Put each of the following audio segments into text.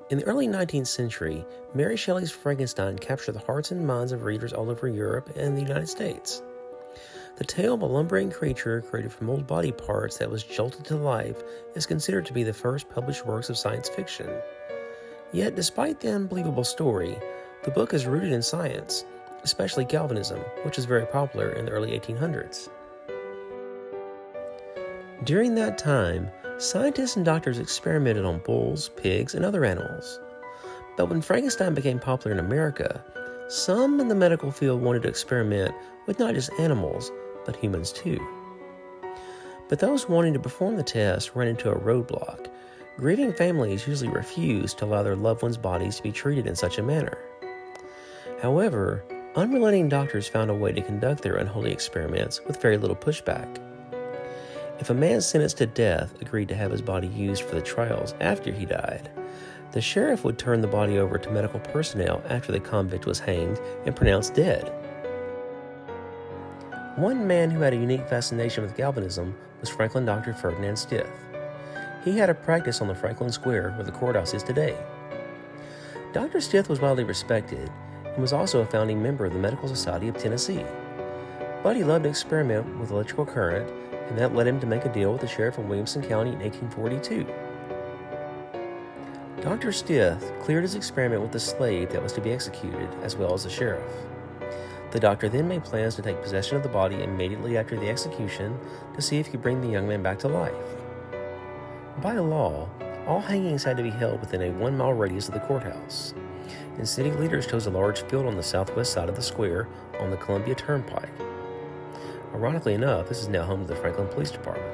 In the early 19th century, Mary Shelley's Frankenstein captured the hearts and minds of readers all over Europe and the United States. The tale of a lumbering creature created from old body parts that was jolted to life is considered to be the first published works of science fiction. Yet, despite the unbelievable story, the book is rooted in science, especially galvanism, which was very popular in the early 1800s. During that time, scientists and doctors experimented on bulls, pigs, and other animals. But when Frankenstein became popular in America, some in the medical field wanted to experiment with not just animals, but humans too. But those wanting to perform the test ran into a roadblock. Grieving families usually refused to allow their loved ones' bodies to be treated in such a manner. However, unrelenting doctors found a way to conduct their unholy experiments with very little pushback. If a man sentenced to death agreed to have his body used for the trials after he died, the sheriff would turn the body over to medical personnel after the convict was hanged and pronounced dead. One man who had a unique fascination with galvanism was Franklin Dr. Ferdinand Stith. He had a practice on the Franklin Square where the courthouse is today. Dr. Stith was widely respected and was also a founding member of the Medical Society of Tennessee. But he loved to experiment with electrical current, and that led him to make a deal with the sheriff of Williamson County in 1842. Dr. Stith cleared his experiment with the slave that was to be executed, as well as the sheriff. The doctor then made plans to take possession of the body immediately after the execution to see if he could bring the young man back to life. By law, all hangings had to be held within a 1-mile radius of the courthouse, and city leaders chose a large field on the southwest side of the square on the Columbia Turnpike. Ironically enough, this is now home to the Franklin Police Department.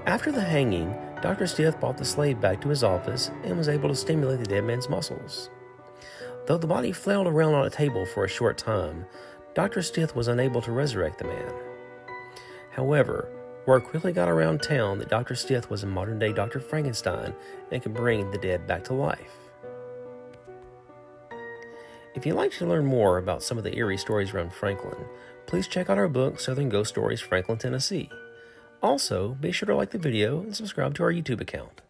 After the hanging, Dr. Stith brought the slave back to his office and was able to stimulate the dead man's muscles. Though the body flailed around on a table for a short time, Dr. Stith was unable to resurrect the man. However, word quickly got around town that Dr. Stith was a modern-day Dr. Frankenstein and could bring the dead back to life. If you'd like to learn more about some of the eerie stories around Franklin, please check out our book, Southern Ghost Stories, Franklin, Tennessee. Also, be sure to like the video and subscribe to our YouTube account.